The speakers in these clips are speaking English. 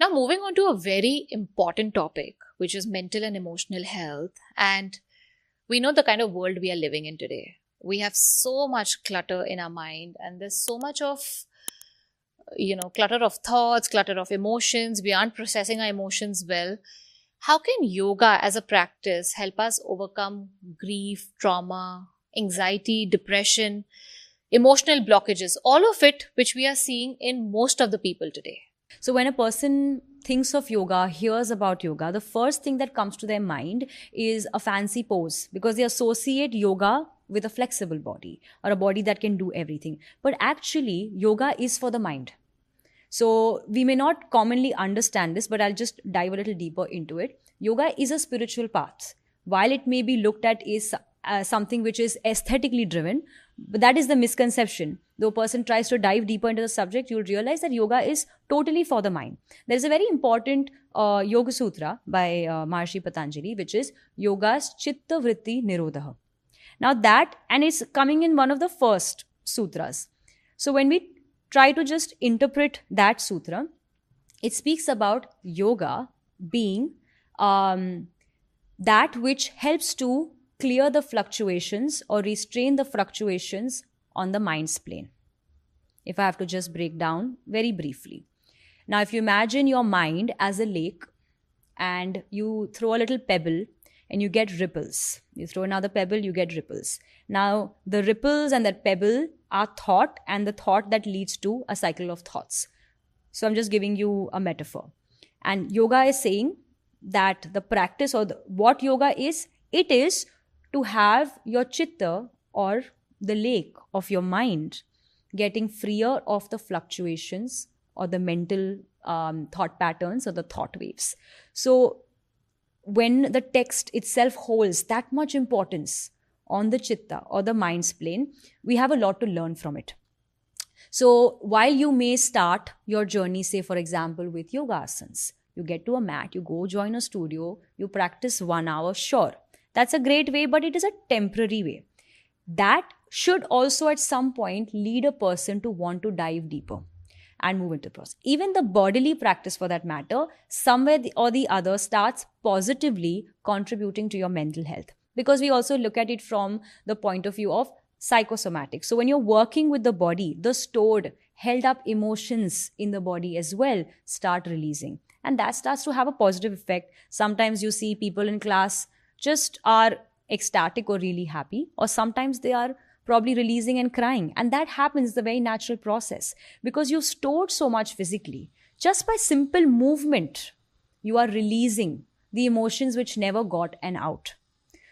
Now, moving on to a very important topic, which is mental and emotional health. And we know the kind of world we are living in today. We have so much clutter in our mind, and there's so much of, clutter of thoughts, clutter of emotions. We aren't processing our emotions well. How can yoga as a practice help us overcome grief, trauma, anxiety, depression, emotional blockages, all of it which we are seeing in most of the people today? So when a person thinks of yoga, hears about yoga, the first thing that comes to their mind is a fancy pose, because they associate yoga with a flexible body or a body that can do everything. But actually, yoga is for the mind. So we may not commonly understand this, but I'll just dive a little deeper into it. Yoga is a spiritual path. While it may be looked at as something which is aesthetically driven, but that is the misconception. Though a person tries to dive deeper into the subject, you'll realize that yoga is totally for the mind. There is a very important Yoga Sutra by Maharishi Patanjali, which is Yogas Chitta Vritti Nirodha. Now that, and it's coming in one of the first sutras. So when we try to just interpret that sutra, it speaks about yoga being that which helps to clear the fluctuations or restrain the fluctuations on the mind's plane. If I have to just break down very briefly. Now, if you imagine your mind as a lake and you throw a little pebble and you get ripples. You throw another pebble, you get ripples. Now, the ripples and that pebble are thought, and the thought that leads to a cycle of thoughts. So I'm just giving you a metaphor. And yoga is saying that the practice or what yoga is, it is to have your chitta or the lake of your mind getting freer of the fluctuations or the mental thought patterns or the thought waves. So when the text itself holds that much importance on the chitta or the mind's plane, we have a lot to learn from it. So while you may start your journey, say for example, with yoga asanas, you get to a mat, you go join a studio, you practice 1 hour, sure. That's a great way, but it is a temporary way. That should also at some point lead a person to want to dive deeper and move into the process. Even the bodily practice for that matter, somewhere or the other starts positively contributing to your mental health. Because we also look at it from the point of view of psychosomatic. So when you're working with the body, the stored, held up emotions in the body as well start releasing. And that starts to have a positive effect. Sometimes you see people in class just are ecstatic or really happy, or sometimes they are probably releasing and crying. And that happens, the very natural process, because you've stored so much physically. Just by simple movement, you are releasing the emotions which never got an out.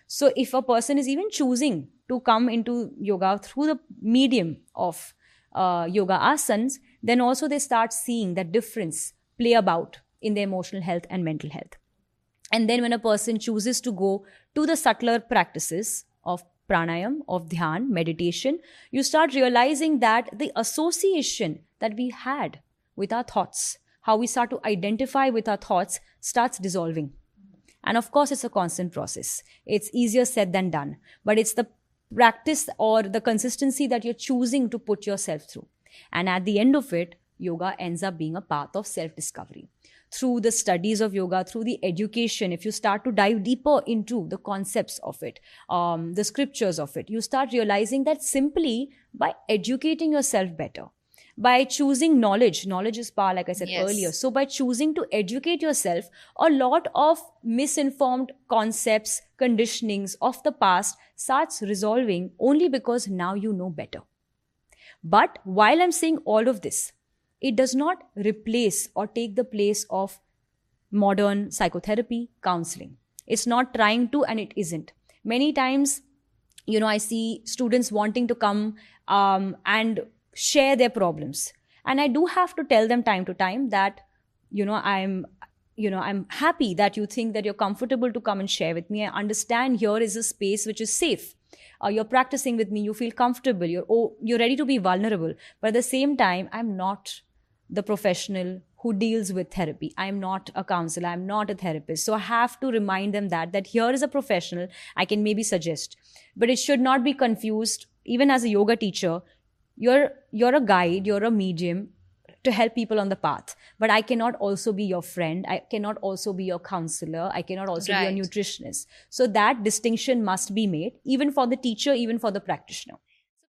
So if a person is even choosing to come into yoga through the medium of yoga asanas, then also they start seeing that difference play about in their emotional health and mental health. And then when a person chooses to go to the subtler practices of pranayam, of dhyan, meditation, you start realizing that the association that we had with our thoughts, how we start to identify with our thoughts, starts dissolving. And of course, it's a constant process. It's easier said than done. But it's the practice or the consistency that you're choosing to put yourself through. And at the end of it, yoga ends up being a path of self-discovery. Through the studies of yoga, through the education, if you start to dive deeper into the concepts of it, the scriptures of it, you start realizing that simply by educating yourself better, by choosing knowledge is power, like I said earlier. So by choosing to educate yourself, a lot of misinformed concepts, conditionings of the past starts resolving only because now you know better. But while I'm saying all of this, it does not replace or take the place of modern psychotherapy, counseling. It's not trying to, and it isn't. Many times, I see students wanting to come and share their problems. And I do have to tell them time to time that, I'm happy that you think that you're comfortable to come and share with me. I understand here is a space which is safe. You're practicing with me, you feel comfortable, you're ready to be vulnerable. But at the same time, I'm not the professional who deals with therapy. I'm not a counselor, I'm not a therapist. So I have to remind them that here is a professional I can maybe suggest. But it should not be confused. Even as a yoga teacher, you're a guide, you're a medium. to help people on the path. But I cannot also be your friend. I cannot also be your counselor. I cannot also be Right. your nutritionist. So that distinction must be made, even for the teacher, even for the practitioner.